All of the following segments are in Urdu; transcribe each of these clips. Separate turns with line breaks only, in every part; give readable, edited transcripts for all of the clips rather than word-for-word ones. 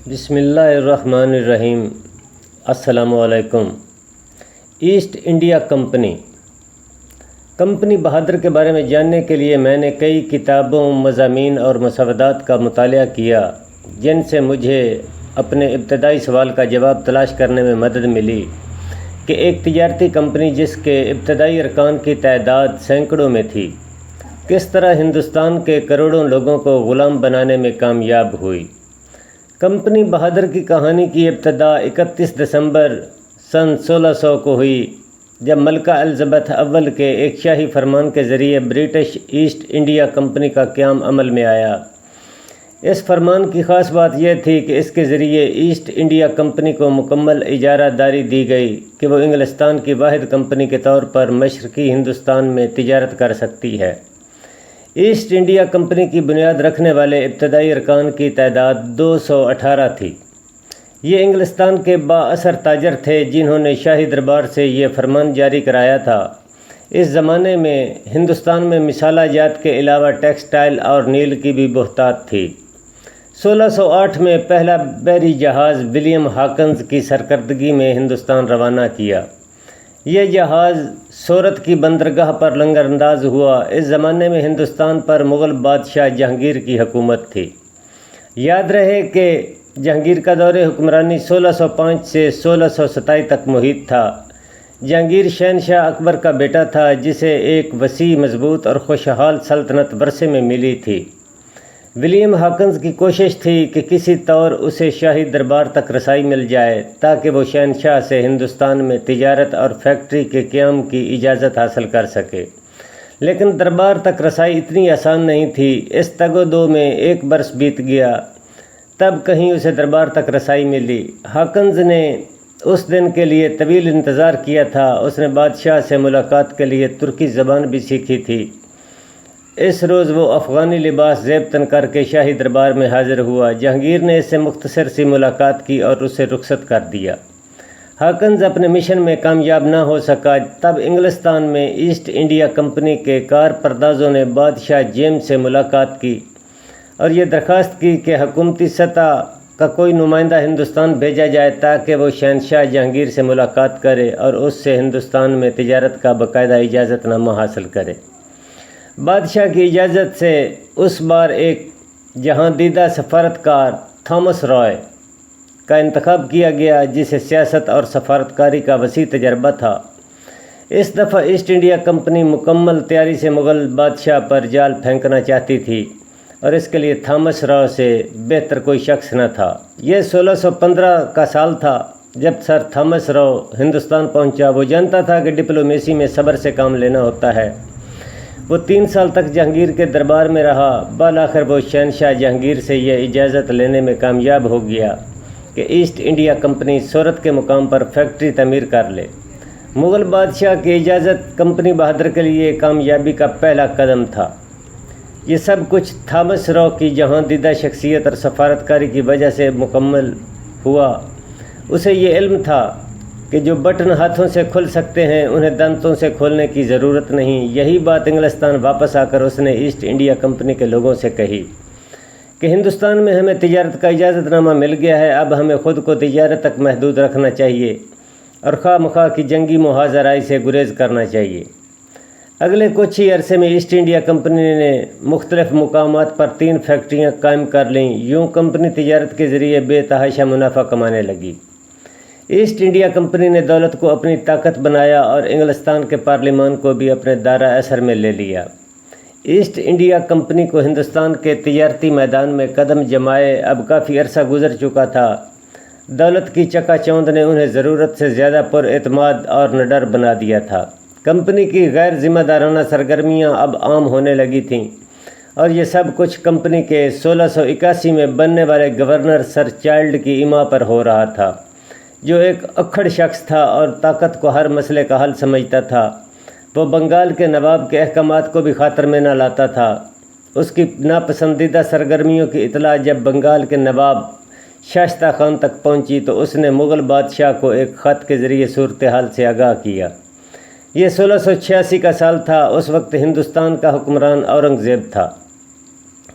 بسم اللہ الرحمن الرحیم۔ السلام علیکم۔ ایسٹ انڈیا کمپنی بہادر کے بارے میں جاننے کے لیے میں نے کئی کتابوں، مضامین اور مسودات کا مطالعہ کیا، جن سے مجھے اپنے ابتدائی سوال کا جواب تلاش کرنے میں مدد ملی کہ ایک تجارتی کمپنی جس کے ابتدائی ارکان کی تعداد سینکڑوں میں تھی، کس طرح ہندوستان کے کروڑوں لوگوں کو غلام بنانے میں کامیاب ہوئی۔ کمپنی بہادر کی کہانی کی ابتدا 31 دسمبر سن 1600 کو ہوئی، جب ملکہ الزبتھ اول کے ایک شاہی فرمان کے ذریعے برٹش ایسٹ انڈیا کمپنی کا قیام عمل میں آیا۔ اس فرمان کی خاص بات یہ تھی کہ اس کے ذریعے ایسٹ انڈیا کمپنی کو مکمل اجارہ داری دی گئی کہ وہ انگلستان کی واحد کمپنی کے طور پر مشرقی ہندوستان میں تجارت کر سکتی ہے۔ ایسٹ انڈیا کمپنی کی بنیاد رکھنے والے ابتدائی ارکان کی تعداد 218 تھی۔ یہ انگلستان کے با اثر تاجر تھے جنہوں نے شاہی دربار سے یہ فرمان جاری کرایا تھا۔ اس زمانے میں ہندوستان میں مصالحہ جات کے علاوہ ٹیکسٹائل اور نیل کی بھی بہتات تھی۔ 1608 میں پہلا بحری جہاز ولیم ہاکنز کی سرکردگی میں ہندوستان روانہ کیا۔ یہ جہاز سورت کی بندرگاہ پر لنگر انداز ہوا۔ اس زمانے میں ہندوستان پر مغل بادشاہ جہانگیر کی حکومت تھی۔ یاد رہے کہ جہانگیر کا دور حکمرانی 1605 سے 1627 تک محیط تھا۔ جہانگیر شہنشاہ اکبر کا بیٹا تھا، جسے ایک وسیع، مضبوط اور خوشحال سلطنت ورثے میں ملی تھی۔ ولیم ہاکنز کی کوشش تھی کہ کسی طور اسے شاہی دربار تک رسائی مل جائے تاکہ وہ شہنشاہ سے ہندوستان میں تجارت اور فیکٹری کے قیام کی اجازت حاصل کر سکے، لیکن دربار تک رسائی اتنی آسان نہیں تھی۔ اس تگ و دو میں 1 برس بیت گیا، تب کہیں اسے دربار تک رسائی ملی۔ ہاکنز نے اس دن کے لیے طویل انتظار کیا تھا۔ اس نے بادشاہ سے ملاقات کے لیے ترکی زبان بھی سیکھی تھی۔ اس روز وہ افغانی لباس زیب تن کر کے شاہی دربار میں حاضر ہوا۔ جہانگیر نے اس سے مختصر سی ملاقات کی اور اسے رخصت کر دیا۔ ہاکنز اپنے مشن میں کامیاب نہ ہو سکا۔ تب انگلستان میں ایسٹ انڈیا کمپنی کے کار پردازوں نے بادشاہ جیمز سے ملاقات کی اور یہ درخواست کی کہ حکومتی سطح کا کوئی نمائندہ ہندوستان بھیجا جائے تاکہ وہ شہنشاہ جہانگیر سے ملاقات کرے اور اس سے ہندوستان میں تجارت کا باقاعدہ اجازت نامہ حاصل کرے۔ بادشاہ کی اجازت سے اس بار ایک جہاں دیدہ سفارتکار تھامس رائے کا انتخاب کیا گیا، جسے سیاست اور سفارتکاری کا وسیع تجربہ تھا۔ اس دفعہ ایسٹ انڈیا کمپنی مکمل تیاری سے مغل بادشاہ پر جال پھینکنا چاہتی تھی اور اس کے لیے تھامس رائے سے بہتر کوئی شخص نہ تھا۔ یہ 1615 کا سال تھا جب سر تھامس رائے ہندوستان پہنچا۔ وہ جانتا تھا کہ ڈپلومیسی میں صبر سے کام لینا ہوتا ہے۔ وہ 3 سال تک جہانگیر کے دربار میں رہا۔ بالآخر وہ شہنشاہ جہانگیر سے یہ اجازت لینے میں کامیاب ہو گیا کہ ایسٹ انڈیا کمپنی سورت کے مقام پر فیکٹری تعمیر کر لے۔ مغل بادشاہ کی اجازت کمپنی بہادر کے لیے کامیابی کا پہلا قدم تھا۔ یہ سب کچھ تھامس رائے کی جہاں دیدہ شخصیت اور سفارتکاری کی وجہ سے مکمل ہوا۔ اسے یہ علم تھا کہ جو بٹن ہاتھوں سے کھل سکتے ہیں انہیں دانتوں سے کھولنے کی ضرورت نہیں۔ یہی بات انگلستان واپس آ کر اس نے ایسٹ انڈیا کمپنی کے لوگوں سے کہی کہ ہندوستان میں ہمیں تجارت کا اجازت نامہ مل گیا ہے، اب ہمیں خود کو تجارت تک محدود رکھنا چاہیے اور خواہ مخواہ کی جنگی محاذ آرائی سے گریز کرنا چاہیے۔ اگلے کچھ ہی عرصے میں ایسٹ انڈیا کمپنی نے مختلف مقامات پر 3 فیکٹریاں قائم کر لیں۔ یوں کمپنی تجارت کے ذریعے بے تحاشا منافع کمانے لگی۔ ایسٹ انڈیا کمپنی نے دولت کو اپنی طاقت بنایا اور انگلستان کے پارلیمان کو بھی اپنے دائرہ اثر میں لے لیا۔ ایسٹ انڈیا کمپنی کو ہندوستان کے تجارتی میدان میں قدم جمائے اب کافی عرصہ گزر چکا تھا۔ دولت کی چکا چوند نے انہیں ضرورت سے زیادہ پر اعتماد اور نڈر بنا دیا تھا۔ کمپنی کی غیر ذمہ دارانہ سرگرمیاں اب عام ہونے لگی تھیں اور یہ سب کچھ کمپنی کے 1681 میں بننے والے گورنر سر چائلڈ کی ایما پر ہو رہا تھا، جو ایک اکھڑ شخص تھا اور طاقت کو ہر مسئلے کا حل سمجھتا تھا۔ وہ بنگال کے نواب کے احکامات کو بھی خاطر میں نہ لاتا تھا۔ اس کی ناپسندیدہ سرگرمیوں کی اطلاع جب بنگال کے نواب شائستہ خان تک پہنچی تو اس نے مغل بادشاہ کو ایک خط کے ذریعے صورتحال سے آگاہ کیا۔ یہ 1686 کا سال تھا۔ اس وقت ہندوستان کا حکمران اورنگزیب تھا۔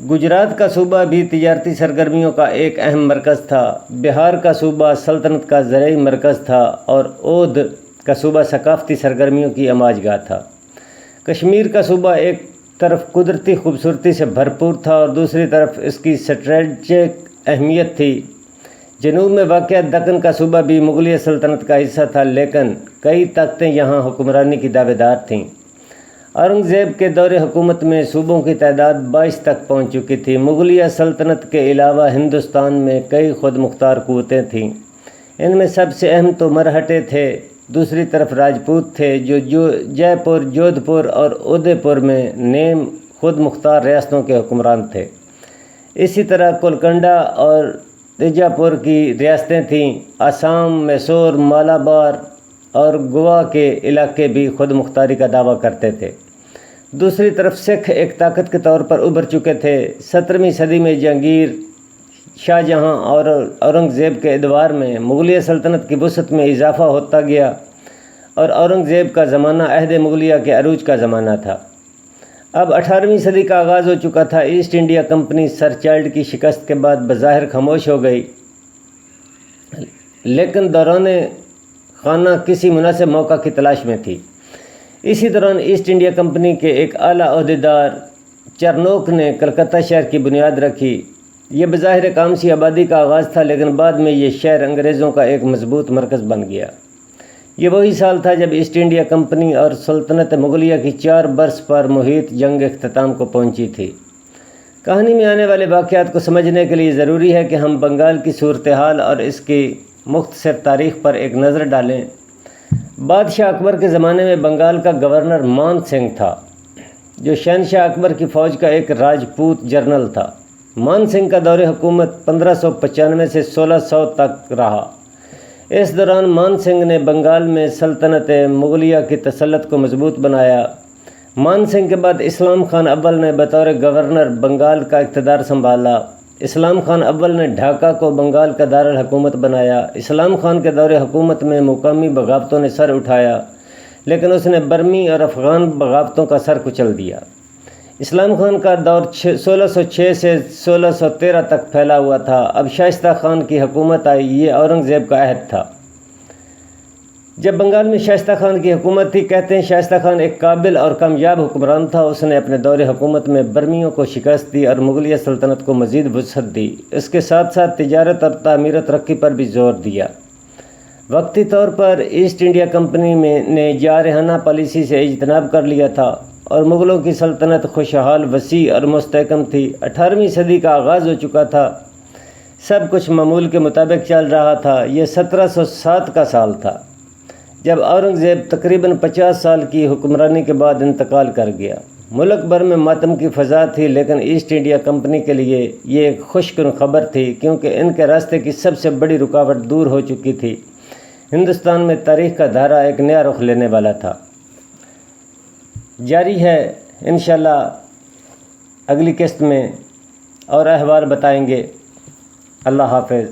گجرات کا صوبہ بھی تجارتی سرگرمیوں کا ایک اہم مرکز تھا، بہار کا صوبہ سلطنت کا زرعی مرکز تھا اور اودھ کا صوبہ ثقافتی سرگرمیوں کی اماج گاہ تھا۔ کشمیر کا صوبہ ایک طرف قدرتی خوبصورتی سے بھرپور تھا اور دوسری طرف اس کی اسٹریٹجک اہمیت تھی۔ جنوب میں واقع دکن کا صوبہ بھی مغلیہ سلطنت کا حصہ تھا، لیکن کئی طاقتیں یہاں حکمرانی کی دعوے دار تھیں۔ اورنگزیب کے دور حکومت میں صوبوں کی تعداد 22 تک پہنچ چکی تھی۔ مغلیہ سلطنت کے علاوہ ہندوستان میں کئی خود مختار قوتیں تھیں۔ ان میں سب سے اہم تو مرہٹے تھے، دوسری طرف راجپوت تھے جو جے پور، جودھ پور اور ادے پور میں نیم خود مختار ریاستوں کے حکمران تھے۔ اسی طرح کولکنڈا اور بیجا پور کی ریاستیں تھیں۔ آسام، میسور، مالابار اور گوا کے علاقے بھی خود مختاری کا دعویٰ کرتے تھے۔ دوسری طرف سکھ ایک طاقت کے طور پر ابھر چکے تھے۔ 17ویں صدی میں جہانگیر، شاہ جہاں اور اورنگزیب کے ادوار میں مغلیہ سلطنت کی وسعت میں اضافہ ہوتا گیا اور اورنگزیب کا زمانہ عہد مغلیہ کے عروج کا زمانہ تھا۔ اب 18ویں صدی کا آغاز ہو چکا تھا۔ ایسٹ انڈیا کمپنی سر چارلس کی شکست کے بعد بظاہر خاموش ہو گئی، لیکن دوران خانہ کسی مناسب موقع کی تلاش میں تھی۔ اسی دوران ایسٹ انڈیا کمپنی کے ایک اعلیٰ عہدیدار چرنوک نے کلکتہ شہر کی بنیاد رکھی۔ یہ بظاہر ایک عام سی آبادی کا آغاز تھا، لیکن بعد میں یہ شہر انگریزوں کا ایک مضبوط مرکز بن گیا۔ یہ وہی سال تھا جب ایسٹ انڈیا کمپنی اور سلطنت مغلیہ کی 4 برس پر محیط جنگ اختتام کو پہنچی تھی۔ کہانی میں آنے والے واقعات کو سمجھنے کے لیے ضروری ہے کہ ہم بنگال کی صورتحال اور اس کی مختصر تاریخ پر ایک نظر ڈالیں۔ بادشاہ اکبر کے زمانے میں بنگال کا گورنر مان سنگھ تھا، جو شہنشاہ اکبر کی فوج کا ایک راجپوت جنرل تھا۔ مان سنگھ کا دور حکومت 1595 سے 1600 تک رہا۔ اس دوران مان سنگھ نے بنگال میں سلطنت مغلیہ کی تسلط کو مضبوط بنایا۔ مان سنگھ کے بعد اسلام خان اول نے بطور گورنر بنگال کا اقتدار سنبھالا۔ اسلام خان اول نے ڈھاکہ کو بنگال کا دارالحکومت بنایا۔ اسلام خان کے دور حکومت میں مقامی بغاوتوں نے سر اٹھایا، لیکن اس نے برمی اور افغان بغاوتوں کا سر کچل دیا۔ اسلام خان کا دور 1606 سے 1613 تک پھیلا ہوا تھا۔ اب شائستہ خان کی حکومت آئی، یہ اورنگزیب کا عہد تھا۔ جب بنگال میں شائستہ خان کی حکومت تھی، کہتے ہیں شائستہ خان ایک قابل اور کامیاب حکمران تھا۔ اس نے اپنے دور حکومت میں برمیوں کو شکست دی اور مغلیہ سلطنت کو مزید وسعت دی۔ اس کے ساتھ ساتھ تجارت اور تعمیر و ترقی پر بھی زور دیا۔ وقتی طور پر ایسٹ انڈیا کمپنی نے جارحانہ پالیسی سے اجتناب کر لیا تھا اور مغلوں کی سلطنت خوشحال، وسیع اور مستحکم تھی۔ 18ویں صدی کا آغاز ہو چکا تھا، سب کچھ معمول کے مطابق چل رہا تھا۔ یہ 1707 کا سال تھا جب اورنگزیب تقریباً 50 سال کی حکمرانی کے بعد انتقال کر گیا۔ ملک بھر میں ماتم کی فضا تھی، لیکن ایسٹ انڈیا کمپنی کے لیے یہ ایک خوشگوار خبر تھی، کیونکہ ان کے راستے کی سب سے بڑی رکاوٹ دور ہو چکی تھی۔ ہندوستان میں تاریخ کا دھارا ایک نیا رخ لینے والا تھا۔ جاری ہے، انشاءاللہ اگلی قسط میں اور احوال بتائیں گے۔ اللہ حافظ۔